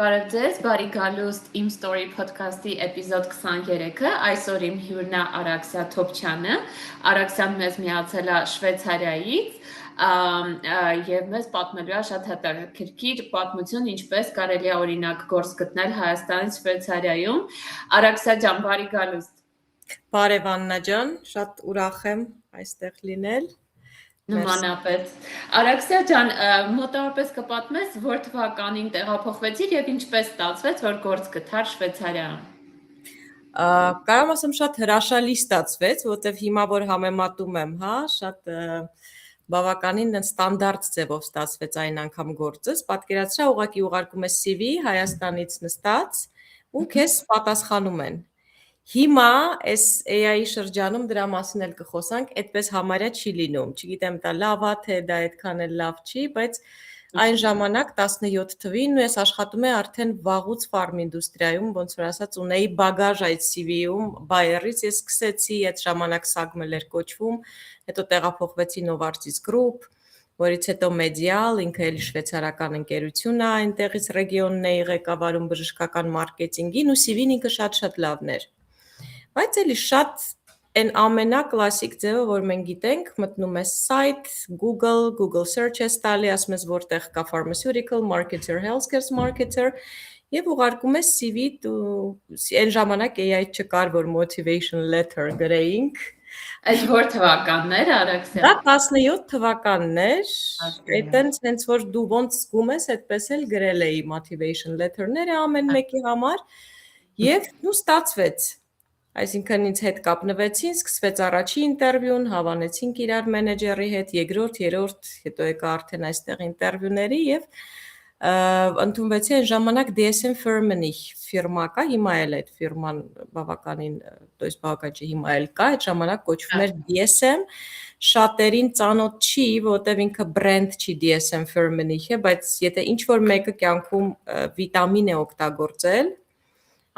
Բարև ձեզ, բարի գալուստ իմ Story podcast-ի էպիզոդ 23-ը, այսօր իմ հյուրն է Արաքսիա Թոփչյանը, Արաքսիան մեզ միացել է Շվեյցարիայից և մեզ պատմելու է շատ հետաքրքիր պատմություն, ինչպես կարելի է օրինակ գործ գտնել Հայաստանից Շվեյցարիայում, Արաքսիա ջան, բարի գալուստ։ Բարև Աննա ջան, շատ ուրախ եմ այստեղ լինել։ Նմանապես։ Արաքսիա ջան, մոտավորապես կպատմես, որ թվականին տեղափոխվեցիր եւ ինչպես ստացվեց, որ գործ գտար Շվեյցարիայում։ Կարող եմ ասեմ շատ հրաշալի ստացվեց, որովհետև հիմա որ համեմատում եմ, շատ բավականին ստանդարտ ձևով ստացվեց այն անգամ գործս, պատկերացրա ուղղակի ուղարկում ես CV Հայաստանից նստած ու քեզ պատասխանում են։ Հիմա այս AI շրջանում դրա մասին էլ կխոսանք, այդպես համարյա չի լինում։ Չգիտեմ, դա լավ է, թե դա այդքան էլ լավ չի, բայց այն ժամանակ 17 թվին ու ես աշխատում եմ արդեն վաղուց ֆարմ ինդուստրիայում, ոնց որ ասած, ունեի բագաժ այդ CV-ում, Bayer-ից ես սկսեցի, այդ ժամանակ SAGML էր կոչվում, հետո տեղափոխվեցի Novartis Group, որից հետո Medial, ինքը էլի շվեյցարական ընկերություն է, այնտեղից ռեգիոնն էի ղեկավարում բժշկական մարքեթինգին ու CV-ն ինքը շատ լավն էր։ Բայց էլի շատ այն ամենակլասիկ ձևը, որ մենք գիտենք, մտնում ես сайт, Google search ես տալի, ասում ես որտեղ կա pharmaceutical marketer, healthcare marketer եւ ուղարկում ես CV այն ժամանակ AI չկար, որ motivation letter գրեինք։ Այդ որ թվականներ, Արաքսիա։ Դա 17 թվականն էր, այդտենց հենց որ դու ոնց զգում ես, այդպես էլ գրել էի motivation letter-ները ամեն մեկի համար եւ ու ստացվեց։ Այսինքն ինձ հետ կապնվեցին, սկսվեց առաջի ինտերվյուն, հավանեցինք իրար մենեջերի հետ, երկրորդ, երրորդ, հետո եկա արդեն այստեղ ինտերվյուների եւ ընդունվեցի այն ժամանակ DSM Firmenich ֆիրմա կա, հիմա էլ այդ ֆիրման բավականին, то есть բավական չի, հիմա էլ կա, այդ ժամանակ կոչվում էր DSM, շատերին ծանոթ չի, որովհետեւ ինքը բրենդ չի DSM Firmenich-ը, բայց եթե ինչ որ մեկը կյանքում վիտամին է օգտագործել,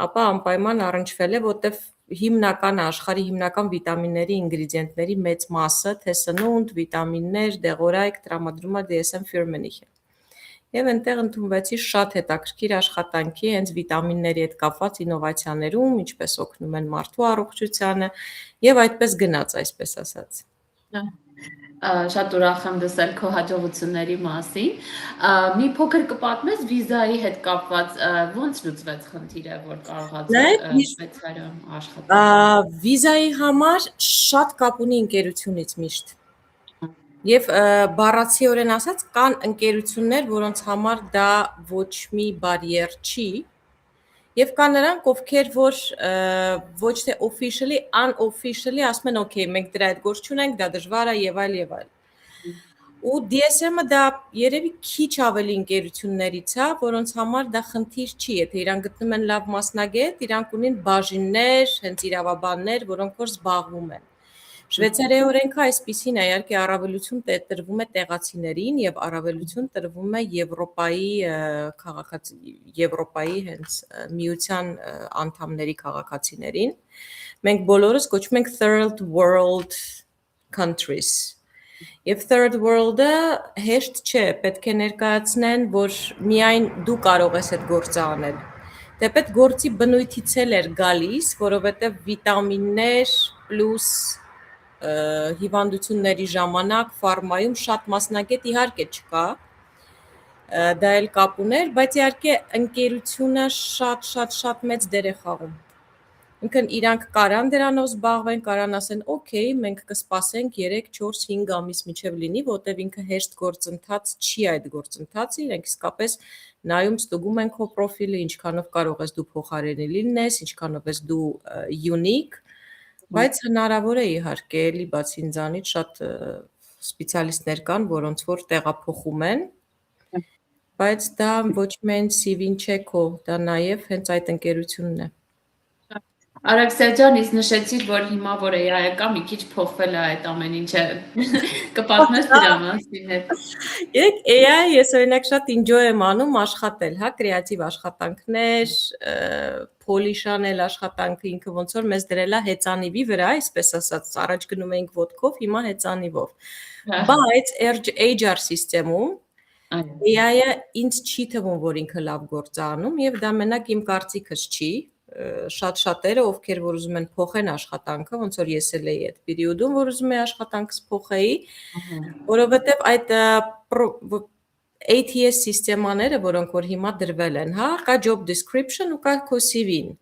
ապա անպայման առնչվել է, որովհետեւ հիմնական աշխարհի հիմնական վիտամինների ինգրեդիենտների մեծ մասը, թե սնունդ, վիտամիններ, դեղորայք տրամադրում է DSM Firmenich-ը։ Եվ այնտեղ ընդունվեցի շատ հետաքրքիր աշխատանքի հենց վիտամինների հետ կապված ինովացիաներում, ինչպես օգնում են մարդու առողջությանը, եւ այդպես գնաց, այսպես ասած։ Շատ ուրախ եմ լսել քո հաջողությունների մասին։ Մի փոքր կպատմես վիզայի հետ կապված ոնց լուծվեց խնդիրը, որ կարողացար Շվեյցարիայում աշխատել։ Վիզայի համար շատ կապ ունի ընկերությունից միշտ։ Եվ բառացիորեն ասած կան ընկերություններ, որոնց համար դա ոչ մի բարիեր չի, եւ կան նրանք, ովքեր որ ոչ թե officially, unofficially ասում են, okay, մենք դրա հետ գործ չունենք, դա դժվար է եւ այլ եւ այլ։ Ու DSM-ը դա երևի քիչ ավելի ընկերություններից է, որոնց համար դա խնդիր չի, եթե իրանք գտնում են լավ մասնագետ, իրանք ունեն բաժիններ, հենց իրավաբաններ, որոնք որ զբաղվում են։ Շվեյցարիայի օրենքը այսպիսին է, իհարկե առավելություն տրվում է տեղացիներին եւ առավելություն տրվում է Եվրոպայի հենց միության անդամների քաղաքացիներին։ Մենք բոլորս կոչվում ենք third world countries։ Եվ third world-ը հեշտ չէ, պետք է ներկայացնեն, որ միայն դու կարող ես այդ գործը անել։ Դեպետ գործի բնույթից էլ էր գալիս, որովհետեւ վիտամիններ պլյուս հիվանդությունների ժամանակ ֆարմայում շատ մասնագետ իհարկե չկա, դա էլ կապ ուներ, բայց իհարկե ընկերությունը շատ մեծ դեր է խաղում։ Ինքն իրանք կարան դրանով զբաղվեն, կարան ասեն, օքեյ, մենք կսպասենք 3, 4, 5 ամիս մինչև լինի, որտեվ ինքը հեշտ գործընթաց չի այդ գործընթացը, իրենք իսկապես նայում ստուգում են քո պրոֆիլը, ինչքանով կարող ես դու փոխարենի լինես, ինչքանով ես դու unique, բայց հնարավոր է իհարկե, էլի բացի ինձանից շատ սպეციալիստներ կան, որոնց որ տեղափոխում են, բայց դա ոչ միայն CV-ն չէ քո, դա նաև հենց այդ ընկերությունն է։ Արաքսիա ջան, իսկ նշեցիր, որ հիմա որ AI կա, մի քիչ փոխվել է այդ ամեն ինչը։ Կպատմես դրա մասին հետ։ Երեք AI ես օրինակ շատ enjoy եմ անում աշխատել, հա, կրեատիվ աշխատանքներ, փոլիշանել աշխատանքը ինքը ոնց որ մեզ դրել է հեծանիվի վրա, այսպես ասած, առաջ գնում էինք ոտքով, հիմա հեծանիվով։ Բայց HR սիստեմում Այո։ AI-ը ինձ չի թվում, որ ինքը լավ գործ է անում եւ դա մենակ իմ կարծիքս չի։ Շատ շատերը, ովքեր որ ուզում են փոխեն աշխատանքը, ոնց որ ես էլ էի այդ պերիոդում, որ ուզում եի աշխատանքս փոխեի, որովհետեւ այդ ATS սիստեմաները, որոնք որ հիմա դրվել են, հա, կա job description ու կա քո CV-ն։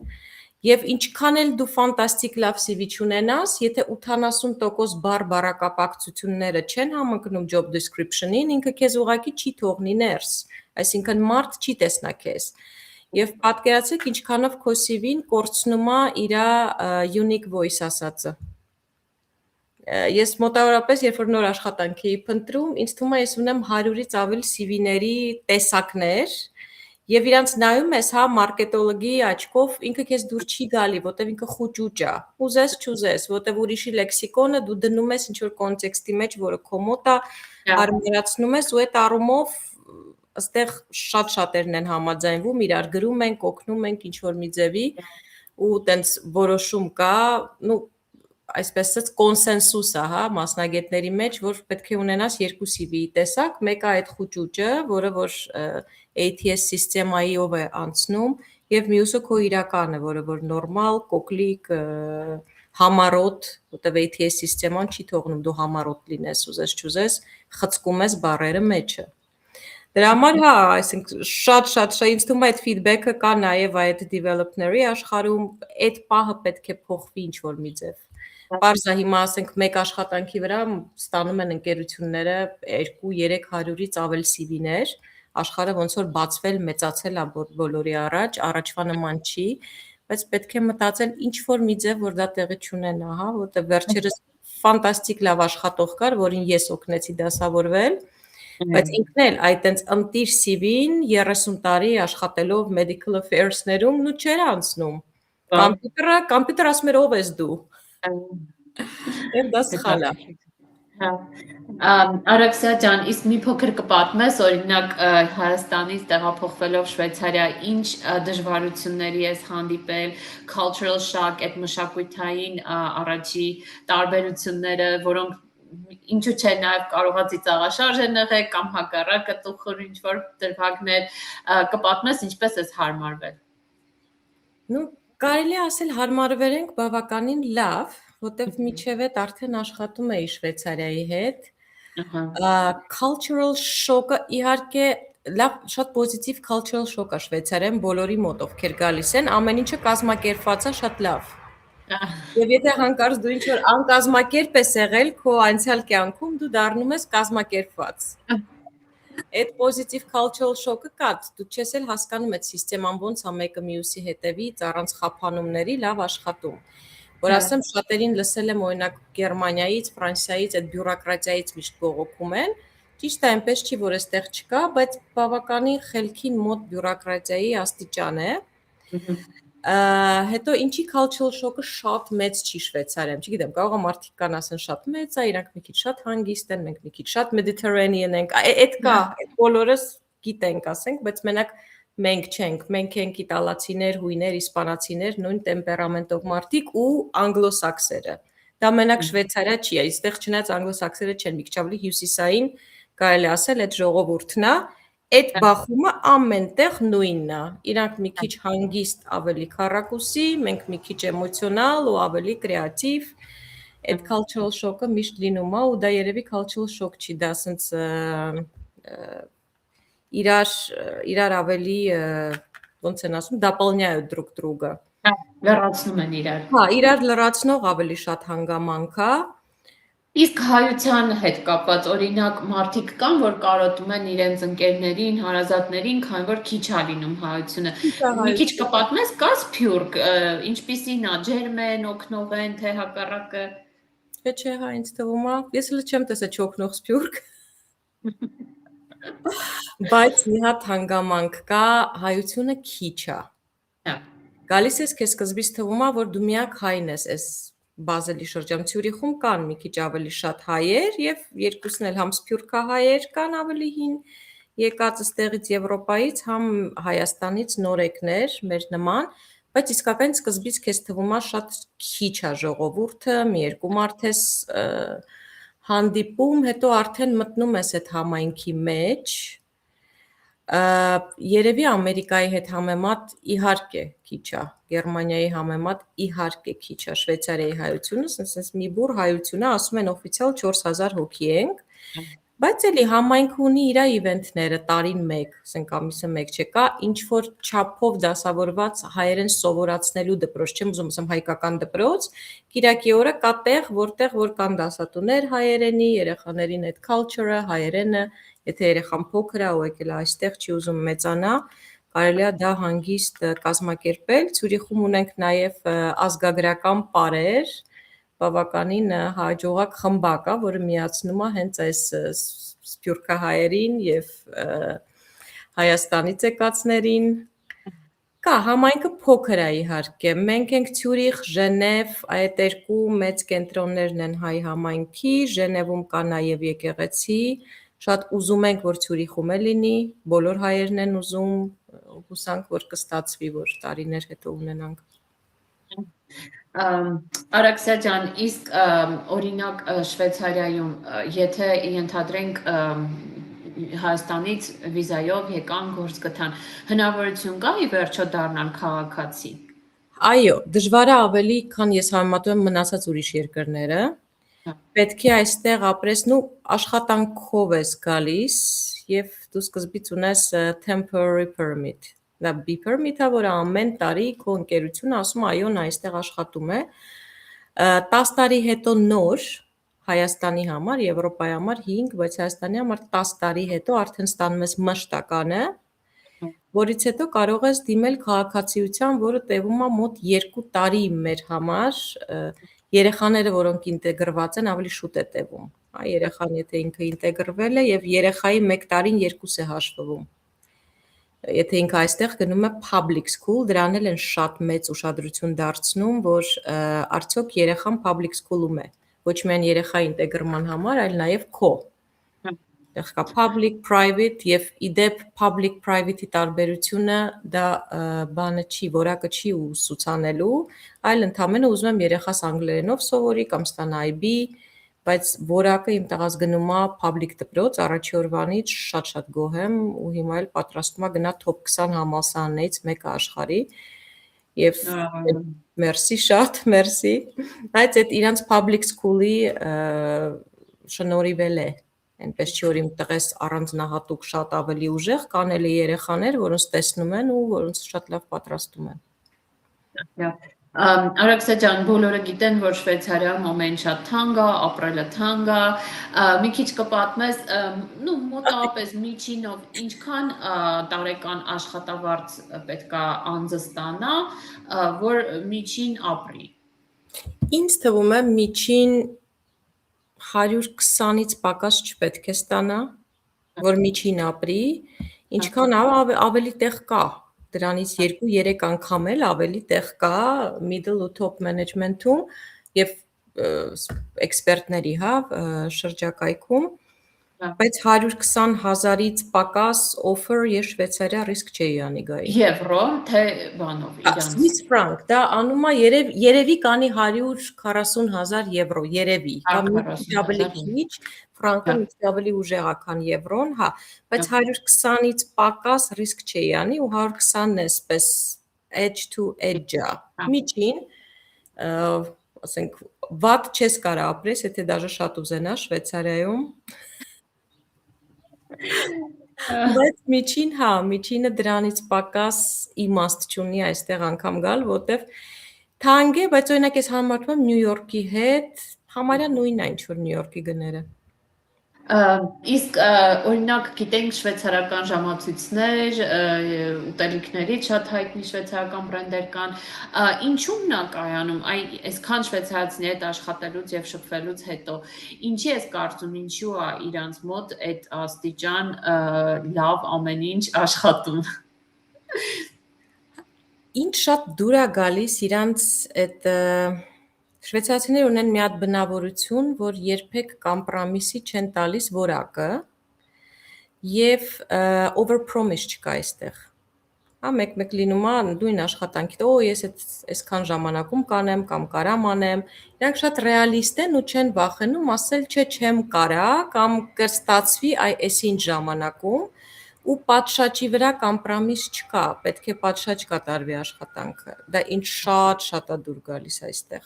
Եվ ինչքան էլ դու ֆանտաստիկ լավ CV չունենաս, եթե 80% բառակապակցությունները չեն համընկնում job description-ին, ինքը քեզ ուղղակի չի թողնի ներս, այսինքն մարդ չի տեսնա քեզ։ Եվ պատկերացրեք ինչքանով քո CV-ն կորցնում է իր unique voice ասածը։ Ես մոտավորապես երբ որ նոր աշխատանք էի փնտրում, ինձ թվում է ես ունեմ 100-ից ավելի CV-ների տեսակներ, եւ իրանց նայում ես, հա, մարքետոլոգի աչքով ինքը քեզ դուր չի գալի, որտեվ ինքը խուճուճ է։ Ուզես չուզես, որտեվ ուրիշի լեքսիկոնը դու դնում ես ինչ որ կոնտեքստի մեջ, որը քո մոտ է, հարմարացնում ես ու այդ առումով այստեղ շատ շատերն են համաձայնվում, իրար գրում ենք, օգնում ենք ինչ որ մի ձևի ու տենց որոշում կա, այսպես ասած կոնսենսուս է, հա, մասնագետների մեջ, որ պետք է ունենաս երկու CV-ի տեսակ, մեկը այդ խուճուճը, որը որ ATS սիստեմայով է անցնում, եւ մյուսը քո իրականը, որը որ նորմալ, կոկլիկ, համառոտ, որտեղ ATS սիստեման չի թողնում դու համառոտ լինես, ուզես չուզես, խցկում ես բառերը մեջը։ Դրա համար հա, այսինքն շատ ինձ թվում է այդ ֆիդբեքը կա նաև այդ developer-ների աշխարհում, այդ պահը պետք է փոխվի ինչ որ մի ձև։ Պարզա հիմա ասենք մեկ աշխատանքի վրա ստանում են ընկերությունները 2-300-ից ավել CV-ներ, աշխարհը ոնց որ բացվել, մեծացել է բոլորի առաջ, առաջվա նման չի, բայց պետք է մտածել ինչ որ մի ձև, որ դա տեղի չունենա, հա, որտեղ վերջերս ֆանտաստիկ լավ աշխատող կար, որին ես օգնեցի դասավորվել, բայց ինքն էլ այդ տենց ընտիր CV-ին 30 տարի աշխատելով medical affairs-ներում ու չէր անցնում։ Կոմպյուտեր ասում էր ով ես դու։ Եվ դա սխալ է։ Հա։ Արաքսիա ջան, իսկ մի փոքր կպատմես, օրինակ Հայաստանից տեղափոխվելով Շվեյցարիա, ինչ դժվարությունների ես հանդիպել, cultural shock, այդ մշակութային առաջի տարբերությունները, որոնք ինչու՞ չէ նաև կարողա ծիծաղաշարժ են եղել կամ հակառակը տուխուր ինչ որ դրվագներ, կպատմես ինչպես ես հարմարվել։ Ну, կարելի է ասել հարմարվել ենք բավականին լավ, որտեվ միջև այդ արդեն աշխատում էի Շվեյցարիայի հետ։ Cultural shock-ը իհարկե լավ, շատ պոզիտիվ cultural shock-ը Շվեյցարիայում բոլորի մոտ ովքեր գալիս են, ամեն ինչը կազմակերպված է շատ լավ։ Եվ եթե հանկարծ դու ինչ որ անկազմակերպ ես եղել քո անցյալ կյանքում, դու դառնում ես կազմակերպված։ Այդ պոզիտիվ cultural shock-ը կա, դու չես էլ հասկանում այդ սիստեման ոնց է մեկը մյուսի հետևից առանց խափանումների լավ աշխատում։ Որ ասեմ շատերին լսել եմ օրինակ Գերմանիայից, Ֆրանսիայից այդ բյուրոկրատիայից միշտ բողոքում են։ Ճիշտ է, այնպես չի, որ այստեղ չկա, բայց բավականին խելքին մոտ բյուրոկրատիայի աստիճան է։ Հետո ինչի cultural shock-ը շատ մեծ չի Շվեյցարիայում, չգիտեմ, կարող է մարդիկ կան ասեն շատ մեծ է, իրանք մի քիչ շատ հանգիստ են, մենք մի քիչ շատ Mediterranean ենք, այդ կա, այդ բոլորս գիտենք, ասենք, բայց մենակ մենք չենք, մենք ենք իտալացիներ, հույներ, իսպանացիներ, նույն տեմպերամենտով մարդիկ ու անգլոսաքսերը։ Դա մենակ Շվեյցարիա չի, այստեղ չնայած անգլոսաքսերը չեն, մի քիչ ավելի հյուսիսային, կարելի ասել այդ ժողովուրդն է, այդ բախումը ամենտեղ նույնն է։ Իրանք մի քիչ հանգիստ, ավելի քառակուսի, մենք մի քիչ էմոցիոնալ ու ավելի կրեատիվ։ Այդ cultural shock-ը միշտ լինում է ու դա երևի cultural shock չի, դա ասենց իրար ավելի ոնց են ասում, дополняют друг друга։ Լրացնում են իրար։ Հա, իրար լրացնող ավելի շատ հանգամանք է։ Իսկ հայության հետ կապված օրինակ մարդիկ կան, որ կարոտում են իրենց ընկերներին, հարազատներին, քանի որ քիչ է լինում հայությունը։ Մի քիչ կպատմես, կա սփյուռք, ինչպիսին է, ջերմ են, օգնող են, թե հակառակը։ Չէ, հա, ինձ թվում է, ես էլ չեմ տեսել չօգնող սփյուռք։ Բայց մի հատ հանգամանք կա, հայությունը քիչ է։ Գալիս ես քեզ սկզբից թվում է, որ դու միակ հայն ես այս Բազելի շրջանում, Ցյուրիխում կան մի քիչ ավելի շատ հայեր եւ երկուսն էլ համ սփյուռքահայեր կան ավելի հին եկած այստեղից Եվրոպայից, համ Հայաստանից նորեկներ, մեր նման, բայց իսկական սկզբից քեզ թվում է շատ քիչ է ժողովուրդը, մի երկու մարդ ես հանդիպում, հետո արդեն մտնում ես այդ համայնքի մեջ, Երևի Ամերիկայի հետ համեմատ իհարկե քիչ է, Գերմանիայի համեմատ իհարկե քիչ է, Շվեյցարիայի հայությունը, ասես մի բուր հայությունը, ասում են օֆիցիալ 4000 հոգի ենք, բայց էլի համայնքը ունի իր իվենթները տարին մեկ, ասենք ամիսը մեկ չէ, կա ինչ որ չափով դասավորված հայերեն սովորացնելու դպրոց, չեմ ուզում ասեմ հայկական դպրոց, Կիրակի օրը կա տեղ, որտեղ որ կան դասատուներ հայերենի, երեխաներին այդ culture-ը, հայերենը, եթե երեխան փոքր է ու եկել է այստեղ չի ուզում մեծանա, կարելի է դա հանգիստ կազմակերպել։ Ցյուրիխում ունենք նաև ազգագրական պարեր, բավականին հաջողակ խմբակ է, որը միացնում է հենց այս սփյուռքահայերին եւ Հայաստանից եկածներին։ Կա, համայնքը փոքր է իհարկե։ Մենք ենք Ցյուրիխ, Ժենև, այդ երկու մեծ կենտրոններն են հայ համայնքի, Ժենևում կա նաև եկեղեցի, շատ ուզում ենք, որ Ցյուրիխում է լինի, բոլոր հայերն են ուզում, հուսանք, որ կստացվի, որ տարիներ հետո ունենանք։ Արաքսիա ջան, իսկ օրինակ Շվեյցարիայում, եթե ենթադրենք Հայաստանից վիզայով եկան գործ գտան, հնարավորություն կա ի վերջո դառնալ քաղաքացի։ Այո, դժվար է ավելի, քան ես համեմատում եմ մնացած ուրիշ երկրները։ Պետք է այստեղ ապրես, աշխատանքով ես գալիս եւ դու սկզբից ունես temporary permit։ Դա B permit-ը, որը ամեն տարի քո ընկերությունը ասում է, այո, նա այստեղ աշխատում է։ 10 տարի հետո նոր Հայաստանի համար, Եվրոպայի համար 5, բայց Հայաստանի համար 10 տարի հետո արդեն ստանում ես մշտականը, որից հետո կարող ես դիմել քաղաքացիության, որը տևում է մոտ 2 տարի մեր համար, երեխաները, որոնք ինտեգրված են, ավելի շուտ է տևում։ Երեխան եթե ինքը ինտեգրվել է եւ երեխայի 1 տարին 2 է հաշվվում։ Եթե ինքը այստեղ գնում է public school, դրան էլ են շատ մեծ ուշադրություն դարձնում, որ արդյոք երեխան public school-ում է, ոչ միայն երեխայի ինտեգրման համար, այլ նաև քո։ Այդտեղ կա public, private եւ իդեպ public private-ի տարբերությունը դա բանը չի, որակը չի ուսուցանելու, այլ ընդամենը ուզում եմ երեխաս անգլերենով սովորի կամ ստանա IB, բայց որակը իմ տղաս գնում է public դպրոց առաջի օրվանից շատ գոհ եմ ու հիմա էլ պատրաստում է գնա top 20 համալսարաններից մեկը աշխարհի եւ մերսի շատ, մերսի, բայց այդ իրանց public school-ի շնորհիվել է, այնպես չի որ իմ տղես առանձնահատուկ շատ ավելի ուժեղ, կան էլ երեխաներ, որոնց տեսնում են ու որոնց շատ լավ պատրաստում են։ Արաքսիա ջան, բոլորը գիտեն, որ Շվեյցարիայում ամեն շատ թանկ է, ապրելը թանկ է, մի քիչ կպատմես, մոտավորապես միջինով ինչքան տարեկան աշխատավարձ պետք է անձը ստանա, որ միջին ապրի։ Ինձ թվում է միջին 120-ից պակաս չպետք է ստանա, որ միջին ապրի, ինչքան ավելի տեղ կա։ Դրանից 2-3 անգամ էլ ավելի տեղ կա middle ու top management-ում եւ էքսպերտների շրջակայքում, բայց 120,000-ից պակաս offer ես Շվեյցարիա ռիսկ չէի անի գայի։ Եվրո, թե բանով իրանց։ Swiss franc, դա անում է երևի կանի 140,000 եվրո, երևի, կամ ավելի քիչ, ֆրանկը ավելի ուժեղ է, քան եվրոն, բայց 120-ից պակաս ռիսկ չէի անի ու 120-ն է սպես edge to edge-ա։ Միջին, ասենք, վատ չես կարա ապրես, եթե դաժե շատ ուզենաս Շվեյցարիայում։ Բայց միջինը դրանից պակաս իմաստ չունի այստեղ անգամ գալ, որտեվ թանկ է, բայց օրինակ ես համեմատում եմ Նյու Յորքի հետ, համարյա նույնն է ինչ որ Նյու Յորքի գները։ Իսկ օրինակ գիտենք շվեյցարական ժամացույցներ, ուտելիքներից շատ հայտնի շվեյցարական բրենդեր կան, ինչու՞մն է կայանում, այսքան շվեյցարացիների հետ աշխատելուց եւ շփվելուց հետո, ինչի ես կարծում, ինչու է իրանց մոտ այդ աստիճան լավ ամեն ինչ աշխատում։ Ինչ շատ դուր է գալիս իրանց այդ շվեյցարացիները ունեն մի հատ բնավորություն, որ երբեք կոմպրոմիսի չեն տալիս որակը եւ overpromise չկա այստեղ։ Մեկ լինում է նույն աշխատանքի, ես այսքան ժամանակում կանեմ կամ կարամ անեմ։ Իրանք շատ ռեալիստ են ու չեն վախենում ասել, չէ, չեմ կարա կամ կստացվի այսինչ ժամանակում։ ու պատշաճի վրա կոմպրոմիս չկա, պետք է պատշաճ կատարվի աշխատանքը։ Դա ինչ շատ է դուր գալիս այստեղ։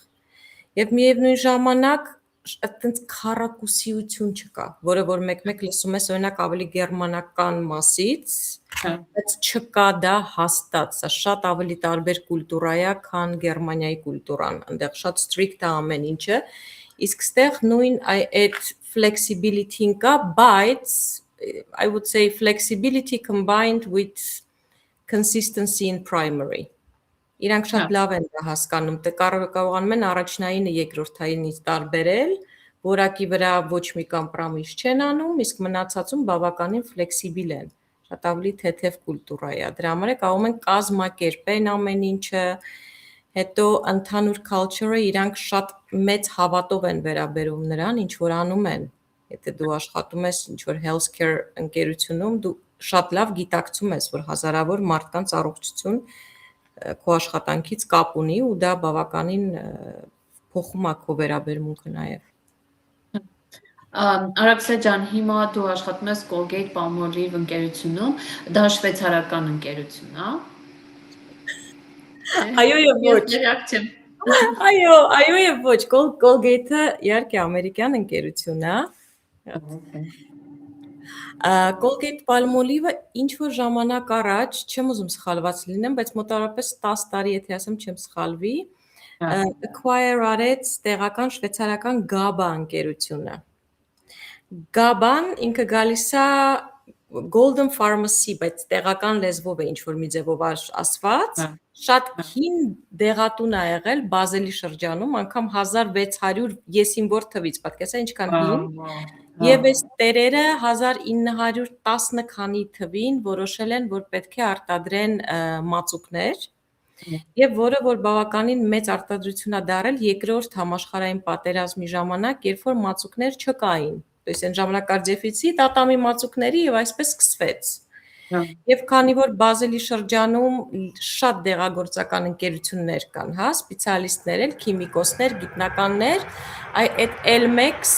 Եվ միևնույն ժամանակ այդտենց քառակուսիություն չկա, որը որ մեկ-մեկ լսում ես օրինակ ավելի գերմանական մասից, բայց չկա դա հաստատ, սա շատ ավելի տարբեր կուլտուրա է, քան Գերմանիայի կուլտուրան, այնտեղ շատ strict է ամեն ինչը, իսկ ստեղ նույն այդ flexibility-ն կա, բայց I would say flexibility combined with consistency in primary. Իրանք շատ լավ են դա հասկանում, կարողանում են առաջնայինը երկրորդայինից տարբերել, որակի վրա ոչ մի կոմպրոմիս չեն անում, իսկ մնացածում բավականին ֆլեքսիբիլ են, շատ ավելի թեթև կուլտուրա է, դրա համար է կարողում են կազմակերպեն ամեն ինչը, հետո ընդհանուր culture-ը իրանք շատ մեծ հավատով են վերաբերում նրան, ինչ որ անում են, եթե դու աշխատում ես ինչ-որ healthcare ընկերությունում, դու շատ լավ գիտակցում ես, որ հազարավոր մարդկանց առողջություն քո աշխատանքից կապ ունի ու դա բավականին փոխում է քո վերաբերմունքը նաև։ Արաքսիա ջան, հիմա դու աշխատում ես Colgate-Palmolive ընկերությունում, դա շվեյցարական ընկերություն է։ Այո եւ ոչ։ Այո եւ ոչ, Colgate-ը իհարկե ամերիկյան ընկերություն է։ Colgate-Palmolive-ը ինչ որ ժամանակ առաջ, չեմ ուզում սխալված լինեմ, բայց մոտավորապես 10 տարի, եթե ասեմ չեմ սխալվի, acquire արեց տեղական շվեյցարական GABA ընկերությունը։ GABA-ն ինքը գալիս է Golden Pharmacy, բայց տեղական լեզվով է ինչ որ մի ձևով ասված, շատ հին դեղատուն է եղել Բազելի շրջանում, անգամ 1600 եսին որ թվից, պատկերացրեք ինչքան հին։ Եվ այս տերերը 1910 քանի թվին որոշել են, որ պետք է արտադրեն մածուկներ, եւ որը որ բավականին մեծ արտադրություն է դարել երկրորդ համաշխարհային պատերազմի ժամանակ, երբ որ մածուկներ չկային։ То есть այն ժամանակ կար դեֆիցիտ ատամի մածուկների եւ այսպես սկսվեց։ Եվ քանի որ Բազելի շրջանում շատ դեղագործական ընկերություններ կան, հա, սպეციալիստներ են, քիմիկոսներ, գիտնականներ, այդ Elmex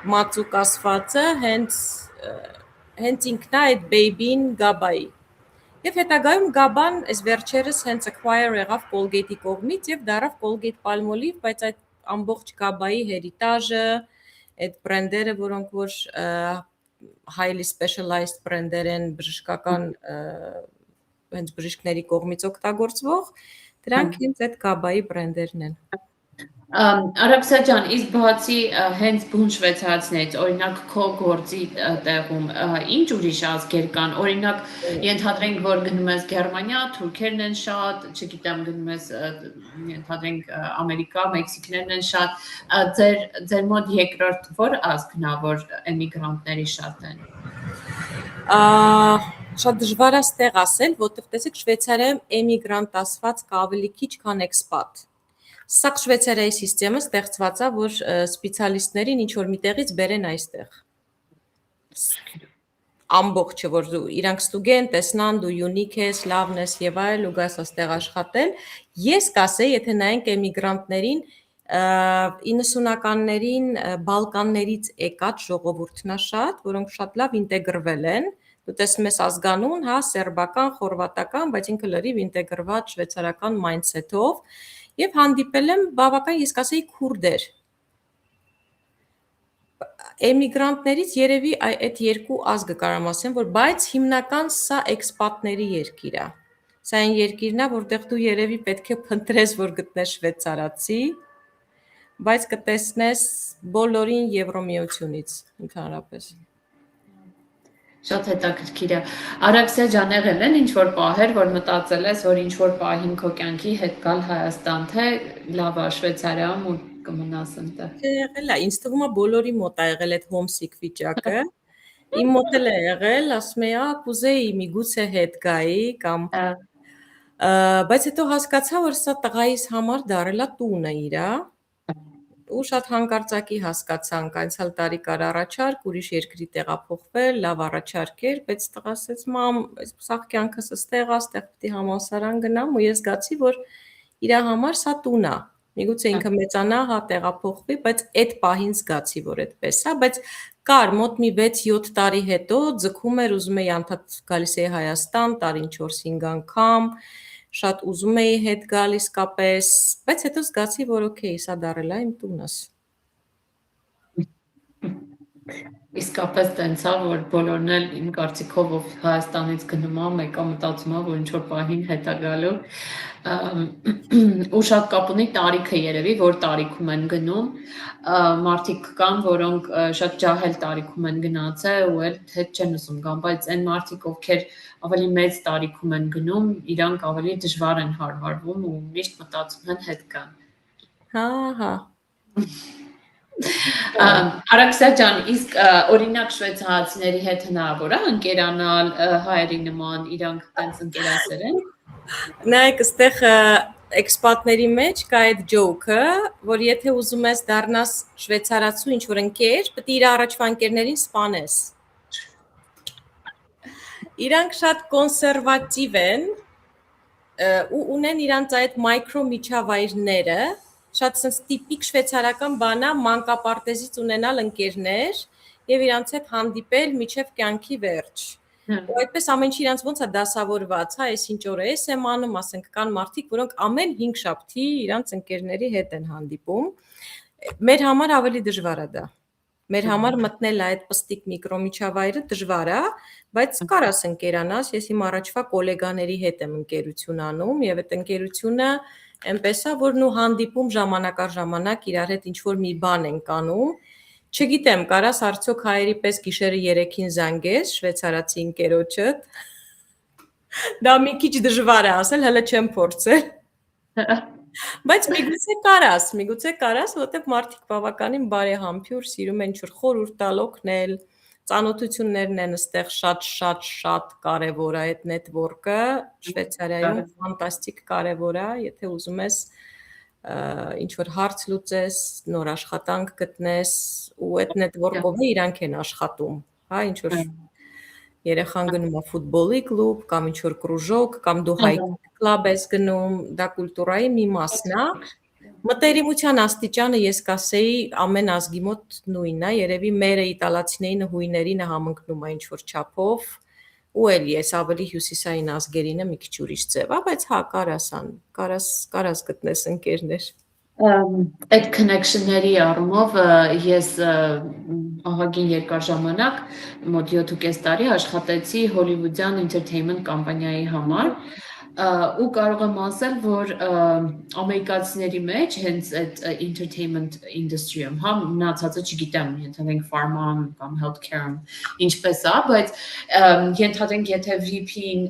մածուկ ասվածը հենց ինքն է այդ baby-ին GABA-ի։ Եվ հետագայում GABA-ն այս վերջերս հենց acquire եղավ Colgate-ի կողմից եւ դարավ Colgate-Palmolive, բայց այդ ամբողջ GABA-ի հերիտաժը, այդ բրենդերը, որոնք որ highly specialized բրենդեր են, բժշկական հենց բժիշկների կողմից օգտագործվող, դրանք հենց այդ GABA-ի բրենդերն են։ Արաքսիա ջան, իսկ բացի հենց բուն շվեյցարացիներից, օրինակ քո գործի տեղում ինչ ուրիշ ազգեր կան, օրինակ ենթադրենք, որ գնում ես Գերմանիա, թուրքերն են շատ, չգիտեմ, գնում ես ենթադրենք Ամերիկա, մեքսիկներն են շատ, ձեր մոտ երկրորդ որ ազգն է, որ էմիգրանտների շատ են։ Շատ դժվար է ստեղ ասել, որտեղ տեսեք Շվեյցարիայում էմիգրանտ ասված կա ավելի քիչ, քան էքսպատ։ Սա Շվեյցարիայի համակարգը ստեղծված է, որ սպециալիստներին ինչ որ միտեղից բերեն այստեղ։ Ամբողջը, որ իրանք ստուգեն, տեսնան, դու յունիկ ես, լավն ես եւ այլ, ու գաս այստեղ աշխատել։ Ես կասեի, եթե նայենք էմիգրանտներին, 90-ականներին Բալկաններից եկած ժողովուրդն է շատ, որոնք շատ լավ ինտեգրվել են։ Դու տեսնում ես ազգանուն, հա, սերբական, խորվատական, բայց ինքը լրիվ ինտեգրված շվեյցարական mindset-ով եւ հանդիպել եմ բավական, ես կասեի, քուրդեր։ Էմիգրանտներից երևի այդ երկու ազգը կարամ ասեմ, որ բայց հիմնական սա էքսպատների երկիր է։ Սա այն երկիրն է, որտեղ դու երևի պետք է փնտրես, որ գտնես շվեյցարացի, բայց կտեսնես բոլորին Եվրոմիությունից ընդհանրապես։ Շատ հետաքրքիր է։ Արաքսիա ջան, եղել են ինչ որ պահեր, որ մտածել ես, որ ինչ որ պահին քո կյանքի հետ գալ Հայաստան, թե լավ է Շվեյցարիայում ու կմնաս այնտեղ։ Եղել է, ինձ թվում է բոլորի մոտ է եղել այդ homesick վիճակը։ Իմ մոտ էլ է եղել, ասում էի, կուզեի միգուցե հետ գայի կամ բայց հետո հասկացա, որ սա տղայիս համար դարել է տունը իրա։ Ու շատ հանկարծակի հասկացանք, անցյալ տարի կար առաջարկ, ուրիշ երկրի տեղափոխվել, լավ առաջարկ էր, բայց տղա ասեց, մամ, սաղ կյանքս ստեղ է, ստեղ պիտի համալսարան գնամ, ու ես զգացի, որ իր համար սա տուն է։ Միգուցե ինքը մեծանա, հա, տեղափոխվի, բայց այդ պահին զգացի, որ այդպես է, բայց կար մոտ մի 6-7 տարի հետո ձգում էր, ուզում էի անդադ գալիս էի Հայաստան, տարին 4-5 անգամ, շատ ուզում էի հետ գալ իսկապես, բայց հետո զգացի, որ օքեյ, սա դառել է իմ տունս։ Իսկապես տենց է, որ բոլորն էլ իմ կարծիքով ով Հայաստանից գնում է, մեկը մտածում է, որ ինչ որ պահին հետ է գալու։ Ու շատ կապ ունի տարիքը երևի, որ տարիքում են գնում։ Մարդիկ կան, որոնք շատ ջահել տարիքում են գնացել ու էլ հետ չեն ուզում գան, բայց այն մարդիկ, ովքեր ավելի մեծ տարիքում են գնում, իրանք ավելի դժվար են հարմարվում ու միշտ մտածում են հետ գան։ Հա։ Արաքսա ջան, իսկ օրինակ շվեյցարացիների հետ հնարավոր է ընկերանալ հայերի նման, իրանք տենց ընկերասեր են։ Նայեք, այստեղ էքսպատների մեջ կա այդ ջոուքը, որ եթե ուզում ես դառնաս շվեյցարացու ինչ-որ ընկեր, պետք է իր առաջվա ընկերներին սպանես։ Իրանք շատ կոնսերվատիվ են ու ունեն իրանց այդ մայկրո միջավայրները, շատ sense տիպիկ շվեյցարական բան է մանկապարտեզից ունենալ ընկերներ եւ իրանց հետ հանդիպել մինչեւ կյանքի վերջ։ Ու այդպես ամեն ինչ իրանց ոնց է դասավորված, հա, այս ինչ օր է, եմ անում, ասենք կան մարդիկ, որոնք ամեն 5 շաբթի իրանց ընկերների հետ են հանդիպում։ Մեր համար ավելի դժվար է դա։ Մեր համար մտնել այդ պստիկ միկրոմիջավայրը դժվար է, բայց կարաս ընկերանաս, ես իմ առաջվա գոլեգաների հետ եմ ընկերություն անում եւ այդ ընկերությունը այնպես է, որ նու հանդիպում ժամանակ առ ժամանակ իրար հետ ինչ-որ մի բան ենք անում, չգիտեմ, կարաս արդյոք հայերի պես գիշերը 3-ին զանգես շվեյցարացի ընկերոջդ, դա մի քիչ դժվար է ասել, հələ չեմ փորձել, բայց միգուցե կարաս, որտեղ մարդիկ բավականին բարեհամբույր, սիրում են ինչ-որ խորհուրդ տալ, օգնել, ծանոթություններն են այստեղ շատ կարևոր է այդ նետվորքը, Շվեյցարիայում ֆանտաստիկ կարևոր է, եթե ուզում ես ինչ-որ հարց լուծես, նոր աշխատանք գտնես, ու այդ նետվորքով իրանք են աշխատում, հա, ինչ-որ երեխան գնում է ֆուտբոլի կլուբ, կամ ինչ-որ կրուժոկ, կամ դու հայկի կլաբ ես գնում, դա կուլտուրայի մի մասն է, մտերիմության աստիճանը ես կասեի ամեն ազգի մոտ նույնն է, երևի մերը իտալացիներին հույներինը համընկնում է ինչ-որ չափով, ու էլ ես ավելի հյուսիսային ազգերինը մի քիչ ուրիշ ձև է, բայց հա, կարաս գտնես ընկերներ։ Այդ connection-ների առումով ես ահագին երկար ժամանակ, մոտ 7.5 տարի աշխատեցի հոլիվուդյան entertainment կամպանիայի համար, ու կարող եմ ասել, որ ամերիկացիների մեջ հենց այդ entertainment industry-ում, հա, մնացածը չգիտեմ, ենթադրենք pharma-ում կամ healthcare-ում ինչպես է, բայց ենթադրենք եթե VP-ին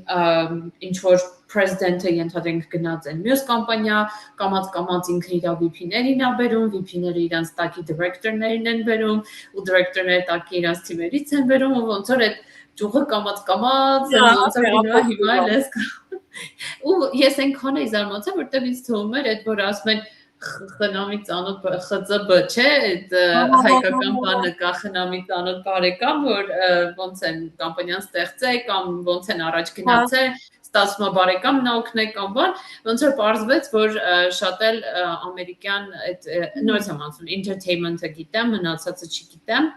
ինչ-որ president-ը ենթադրենք գնաց են մյուս կամպանիա, կամած ինքը իր VP-ներին է բերում, VP-ները իրանց տակի director-ներին են բերում, ու director-ները տակի իրանց թիմերից են բերում, ու ոնց որ այդ ճյուղը կամած ոնց որ հիմա ես ու ես այնքան էի զարմացել, որտեղ ինձ թվում էր այդ որ ասում են խնամի ծանոթ ԽԾԲ, չէ, այդ հայկական բանը կա խնամի ծանոթ բարեկամ, որ ոնց են կամպանիան ստեղծել կամ ոնց են առաջ գնացել, ստացվում է բարեկամն օգնել կամ բան, ոնց որ պարզվեց, որ շատ էլ ամերիկյան այդ նույնիսկ ասում entertainment-ը գիտեմ, մնացածը չգիտեմ,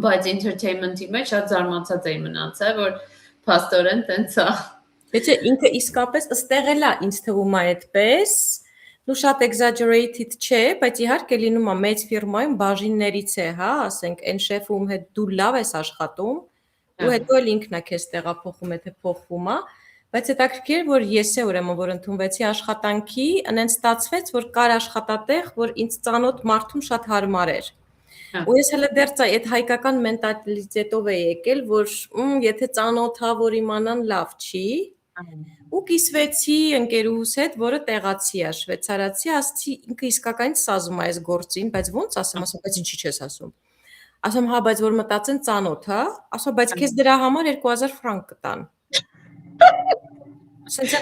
բայց entertainment-ի մեջ շատ զարմացած էի մնացել, որ փաստորեն տենց է։ Եթե ինքը իսկապես ըստեղ էլ է ինձ թվում է այդպես, նու շատ exaggerated չէ, բայց իհարկե լինում է մեծ ֆիրմայում բաժիններից է, հա, ասենք այն շեֆում հետ դու լավ ես աշխատում, ու հետո էլ ինքն է քեզ տեղափոխում, եթե փոխվում է, բայց հետաքրքիր որ ես է ուրեմն որ ընդունվեցի աշխատանքի, անեն ստացվեց, որ կար աշխատատեղ, որ ինձ ծանոթ մարդուն շատ հարմար էր։ Ու ես հələ դեռ այդ հայկական մենտալիտետով էի եկել, որ եթե ծանոթ հա որ իմանան լավ չի, ու կիսվեցի ընկերուհուս հետ, որը տեղացի է, շվեյցարացի, ասացի ինքը իսկականին սազում է այս գործին, բայց ոնց ասեմ, բայց ինչի չես ասում։ Ասում հա, բայց որ մտածեն ծանոթ, հա, ասում բայց քեզ դրա համար 2000 ֆրանկ կտան։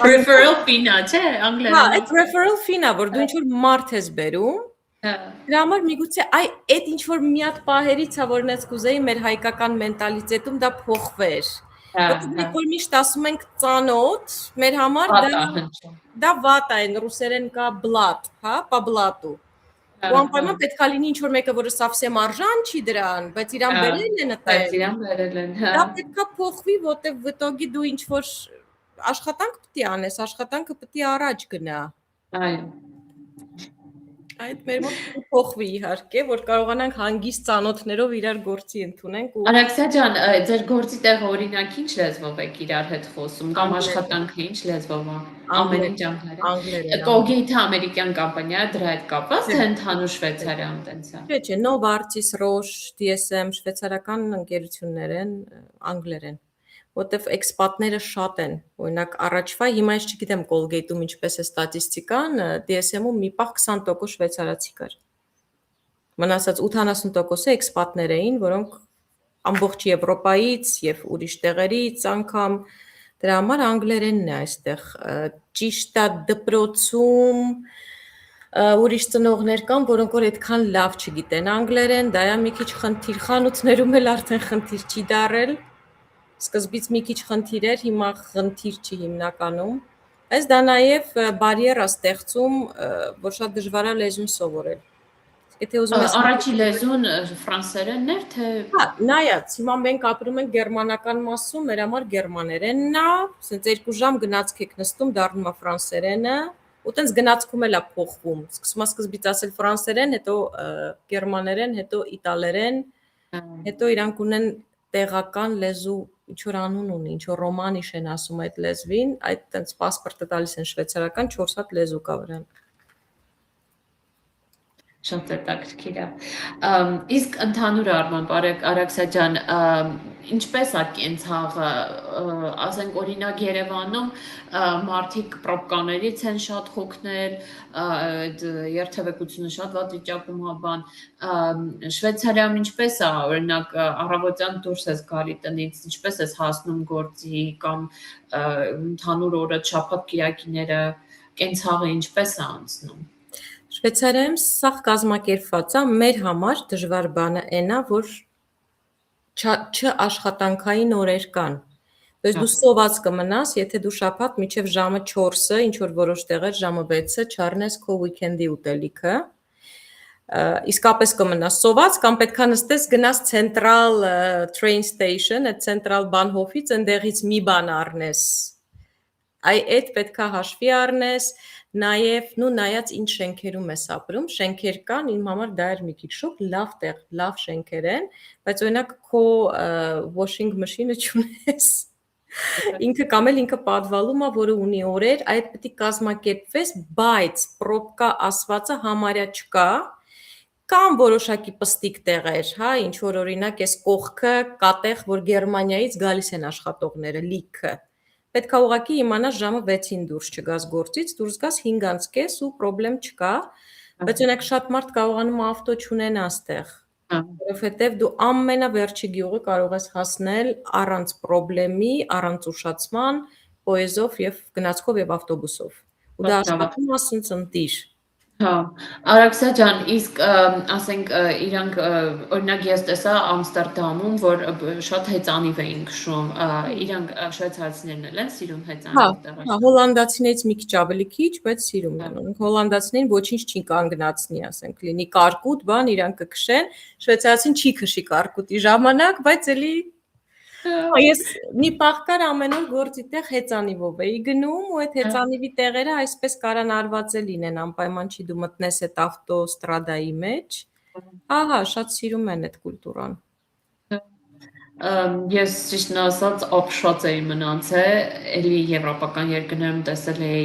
Referral fee-ն չէ, անգլերեն։ Հա, այդ referral fee-ն է, որ դու ինչ-որ մարդ ես բերում։ Դրա համար միգուցե այդ ինչ-որ մի հատ պահերից է, որ նենց կուզեի մեր հայկական մենտալիտետում դա փոխվեր։ Որտեղ որ միշտ ասում ենք ծանոթ, մեր համար դա վատ է, ռուսերեն կա բլատ, հա, по блату։ ու անպայման պետք է լինի ինչ-որ մեկը, որը совсем արժան չի դրան, բայց իրան բերել են Բայց այդտեղ։ իրան բերել են, Դա պետք է փոխվի, որտեվ в итоге դու ինչ-որ աշխատանք պետք է անես, աշխատանքը պետք է առաջ գնա։ Այո։ Այդ մեր մոտ պետք է փոխվի իհարկե, որ կարողանանք հանգիստ ծանոթներով իրար գործի ընդունենք ու Արաքսիա ջան, ձեր գործի տեղը օրինակ ինչ լեզվով եք իրար հետ խոսում կամ աշխատանքը ինչ լեզվով է։ Ամեն ինչ անգլերեն։ Colgate-ը ամերիկյան կամպանիա է, դրա հետ կապված թե ընդհանուր Շվեյցարիայում տենց է։ Չէ, Novartis, Roche, DSM շվեյցարական ընկերություններ են, անգլերեն, որտեվ էքսպատները շատ են։ Օրինակ առաջվա հիմա ես չգիտեմ Colgate-ում ինչպես է ստատիստիկան, DSM-ում մի պահ 20% շվեյցարացի կար։ Մնացած 80%-ը էքսպատներ էին, որոնք ամբողջ Եվրոպայից եւ ուրիշ տեղերից անգամ դրա համար անգլերենն է այստեղ։ Ճիշտ է դպրոցում ուրիշ ծնողներ կան, որոնք որ այդքան լավ չգիտեն անգլերեն, դա է մի քիչ խնդիր, խանութներում էլ արդեն խնդիր չի դարել։ Սկզբից մի քիչ խնդիր էր, հիմա խնդիր չի հիմնականում։ Այս դա նաև բարիեր է ստեղծում, որ շատ դժվար է լեզուն սովորել։ Եթե ուզում ես Առաջի լեզուն ֆրանսերենն էր, թե Հա, նայած, հիմա մենք ապրում ենք գերմանական մասում, մեր համար գերմաներենն է, ասենց 2 ժամ գնացք եք նստում, դառնում է ֆրանսերենը, ու տենց գնացքում էլ է փոխվում։ Սկսում է սկզբից ասել ֆրանսերեն, հետո գերմաներեն, հետո իտալերեն, հետո իրանք ունեն տեղական լեզու, ինչ որ անուն ունի, ինչ որ ռոմանիշ են ասում այդ լեզվին, այդ տենց պասպորտը տալիս են շվեյցարական 4 հատ լեզու կա վրան։ Շատ հետաքրքիր է։ Իսկ ընդհանուր առմամբ Արաքսիա ջան, ինչպես է կենցաղը, ասենք օրինակ Երևանում մարդիկ պրոբկաներից են շատ հոգնել, երթևեկությունը շատ վատ վիճակում է բան։ Շվեյցարիայում ինչպես է, օրինակ առավոտյան դուրս ես գալի տնից, ինչպես ես հասնում գործի կամ ընդհանուր օրը շաբաթ կիրակիները կենցաղը ինչպես է անցնում։ Շվեյցարիայում սա կազմակերպված է, մեր համար դժվար բանը այն է, որ չաշխատանքային օրեր կան։ Բայց դու սոված կմնաս, եթե դու շաբաթ մինչև ժամը 4-ը, ինչ որ որոշ տեղեր ժամը 6-ը չառնես քո weekend-ի ուտելիքը, իսկապես կմնաս սոված կամ պետքա նստես գնաս Central train station, այդ Central Bahnhofից այնտեղից մի բան առնես։ Այդ պետքա հաշվի առնես, նաև նայած ինչ շենքերում ես ապրում, շենքեր կան, իմ համար դա էր մի քիչ շոկ, լավ տեղ, լավ շենքեր են, բայց օրինակ քո washing machine-ը չունես։ Ինքը կամ էլ ինքը պատվալում է, որը ունի օրեր, այդ պետք է կազմակերպվես, բայց պրոբկա ասվածը համարյա չկա, կամ որոշակի պստիկ տեղեր, հա, ինչ որ օրինակ էս կողքը կատեղ, որ Գերմանիայից գալիս են աշխատողները, լիքը։ Պետք է ուղղակի իմանաս ժամը 6-ին դուրս չգաս գործից, դուրս գաս 5-ից կես ու խնդրեմ չկա, բայց օրինակ շատ մարդ կարողանում ավտո չունենա այստեղ, որովհետև դու ամենավերջի գյուղը կարող ես հասնել առանց խնդրեմի, առանց ուշացման, պոեզով եւ գնացքով եւ ավտոբուսով։ Ու դա աշխատում ասենց ընտիր։ Հա, Արաքսիա ջան, իսկ ասենք իրանք օրինակ ես տեսա Ամստերդամում, որ շատ հեծանիվ էին քշում, իրանք շվեյցարացիներն են սիրում հեծանիվ տեղը։ Հա, հոլանդացիներից մի քիչ ավելի քիչ, բայց սիրում են։ Հոլանդացիներին ոչինչ չի կանգնացնի, ասենք, լինի կարկուտ, բան իրանք կքշեն, շվեյցարացին չի քշի կարկուտի ժամանակ, բայց էլի ես մի պահ կար ամեն օր գործի տեղ հեծանիվով էի գնում ու այդ հեծանիվի տեղերը այսպես կարան արված լինեն, անպայման չի դու մտնես այդ ավտոստրադայի մեջ։ Ահա, շատ սիրում են այդ կուլտուրան։ Ես ճիշտն ասած ապշած էի մնացել, էլի եվրոպական երկրներում տեսել էի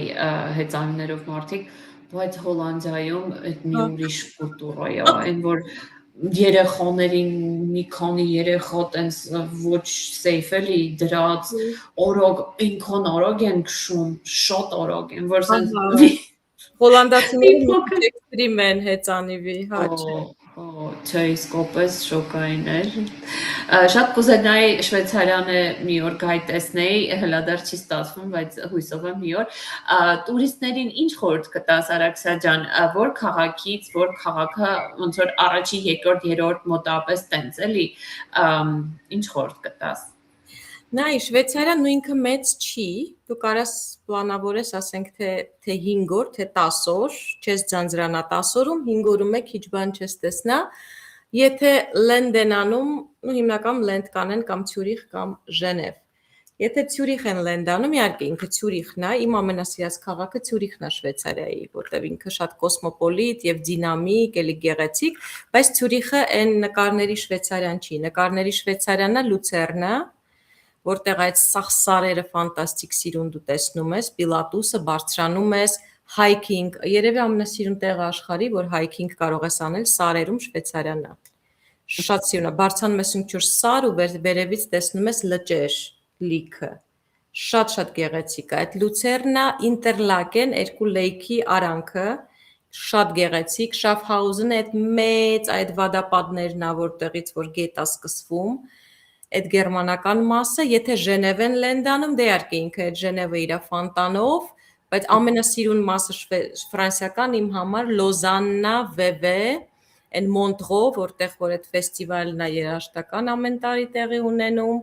հեծանիվներով մարդիկ, բայց Հոլանդիայում այդ մի ուրիշ կուլտուրա է, այն որ երեխաներին մի քանի երեխա տենց ոչ safe էլի դրած օրոք այնքան արագ են քշում, շատ արագ են, որ սենց հոլանդացիները էքստրիմ են հեծանիվի, հա չէ։ Չէ, իսկապես շոկային էր։ Շատ կուզենայի Շվեյցարիանը մի օր գայ տեսնեի, հլադար չի ստացվում, բայց հույսով եմ մի օր։ Տուրիստներին ինչ խորհուրդ կտաս Արաքսիա ջան, որ քաղաքից, որ քաղաքը ոնց որ առաջի, երկրորդ, երրորդ մոտավորապես տենց էլի, ինչ խորհուրդ կտաս։ Նայ, Շվեյցարիան նույնքը մեծ չի, դու կարաս պլանավորես, ասենք թե 5 օր, թե 10 օր, չես ձանձրանա 10 օրում, 5 օրում է քիչ բան չես տեսնա։ Եթե լենդ են անում, ու հիմնականում լենդ կանեն կամ Ցյուրիխ կամ Ժենև։ Եթե Ցյուրիխ են լենդ անում, իհարկե ինքը Ցյուրիխն է, իմ ամենասիրած քաղաքը Ցյուրիխն է Շվեյցարիայի, որտեղ ինքը շատ կոսմոպոլիտ եւ դինամիկ, էլի գեղեցիկ, բայց Ցյուրիխը այն նկարների Շվեյցարիան չի, նկարների Շվեյցարիան է Լուցերնը, որտեղ այդ սաղսարերը ֆանտաստիկ սիրուն դու տեսնում ես, Պիլատուսը բարձրանում ես, հայքինգ, երևի ամենասիրուն տեղը աշխարհի, որ հայքինգ կարող ես անել Սարերում Շվեյցարիան է։ Շատ սիրուն է, բարձրանում ես ինչ-որ սար ու վերևից տեսնում ես լճեր, լիքը։ Շատ գեղեցիկ է։ Այդ Լուցերնա, Ինտերլակեն, երկու լեյքի արանքը, շատ գեղեցիկ, Շաֆհաուզենը այդ մեծ այդ վադապադներն ա, որտեղից որ գետ է սկսվում, այդ գերմանական մասը, եթե Ժենևեն լենդանում, դե իհարկե ինքը այդ Ժենևը իր ֆոնտանով, բայց ամենասիրուն մասը ֆրանսիական իմ համար Լոզաննա, VV, այն Մոնտրո, որտեղ որ այդ ֆեստիվալն է երաժշտական ամեն տարի տեղի ունենում,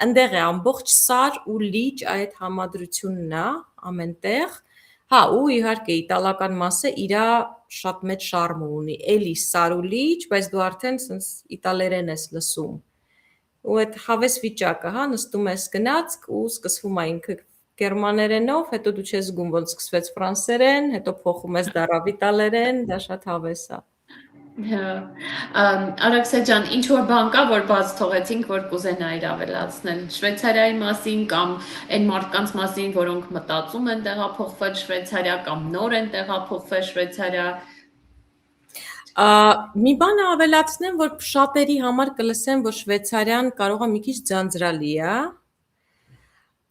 այնտեղ է ամբողջ սար ու լիճ այդ համադրությունն է ամենտեղ։ Հա, ու իհարկե իտալական մասը իր շատ մեծ շարմ ունի, էլի սար ու լիճ, բայց դու արդեն sense իտալերեն ես լսում։ Ու այդ հավես վիճակը, հա, նստում ես գնացք ու սկսվում է ինքը գերմաներենով, հետո դու չես զգում ոնց սկսվեց ֆրանսերեն, հետո փոխում ես դարավ իտալերեն, դա շատ հավես է։ Արաքսա ջան, ինչ որ բան կա, որ բաց թողեցինք, որ կուզենայիր ավելացնել Շվեյցարիայի մասին կամ այն մարդկանց մասին, որոնք մտածում են տեղափոխվել Շվեյցարիա կամ նոր են տեղափոխվել Շվեյցարիա։ Մի բան ավելացնեմ, որ շատերի համար կլսեմ, որ Շվեյցարիան կարող է մի քիչ ձանձրալի է։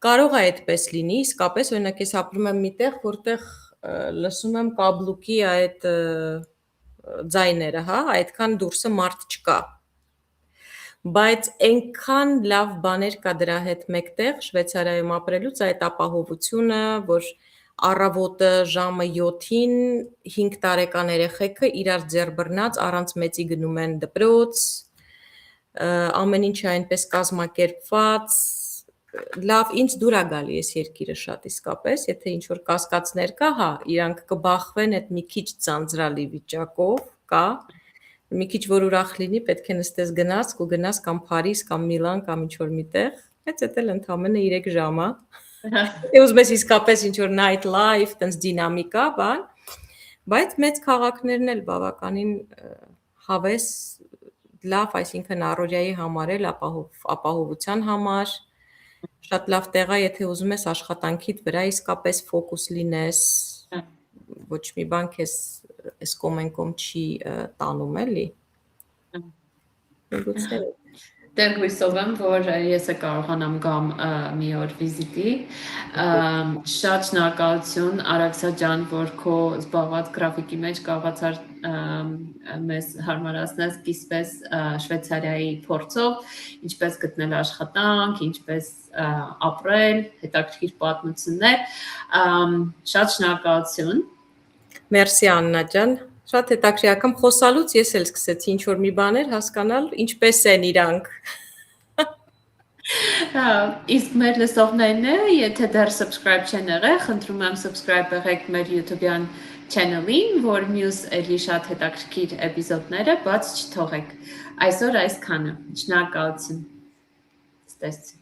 Կարող է այդպես լինի, իսկապես, օրինակ ես ապրում եմ միտեղ, որտեղ լսում եմ կաբլուկի այդ ձայները, հա, այդքան դուրսը մարդ չկա։ Բայց այնքան լավ բաներ կա դրա հետ մեկտեղ Շվեյցարիայում ապրելուց այդ ապահովությունը, որ առավոտը ժամը 7-ին 5 տարեկան երեխեքը իրար ձեռբռնած առանց մեծի գնում են դպրոց, ամեն ինչը այնպես կազմակերպված, լավ, ինձ դուր է գալի այս երկիրը շատ իսկապես, եթե ինչ-որ կասկածներ կա, հա, իրանք կբախվեն այդ մի քիչ ձանձրալի վիճակով, կա, մի քիչ որ ուրախ լինի, պետք է նստես գնաս ու գնաս կամ Փարիզ կամ Միլան կամ ինչ-որ միտեղ, բայց դա էլ ընդամենը 3 ժամ է։ Դե ուզում ես իսկապես ինչ-որ night life, տենց դինամիկա, բան, բայց մեծ քաղաքներն էլ բավականին հավես լավ, այսինքն առօրյայի համար էլ ապահովության համար, շատ լավ տեղ է, եթե ուզում ես աշխատանքիդ վրա իսկապես ֆոկուս լինես, ոչ մի բան քեզ այս կոմենկոմ չի տանում, էլի։ Դեռ հույսով եմ, որ ես կարողանամ գամ մի օր վիզիտի։ Շատ շնորհակալություն Արաքսա ջան, որ քո զբաղված գրաֆիկի մեջ կարողացար մեզ հարմարացնել սկիզբես Շվեյցարիայի փորձով, ինչպես գտնել աշխատանք, ինչպես ապրել, հետաքրքիր պատմություններ։ Շատ շնորհակալություն։ Մերսի Աննա ջան։ Շատ հետաքրքրական խոսալուց ես էլ սկսեցի ինչ-որ մի բաներ հասկանալ, ինչպես են իրանք։ Իսկ մեր լսողներն եթե դեռ subscribe չեն եղել, խնդրում եմ subscribe եղեք մեր YouTube-յան channel-ին, որ մյուս էլի շատ հետաքրքիր էպիզոդները բաց չթողեք։ Այսօր այսքանը։ Շնորհակալություն։ Ստեսություն։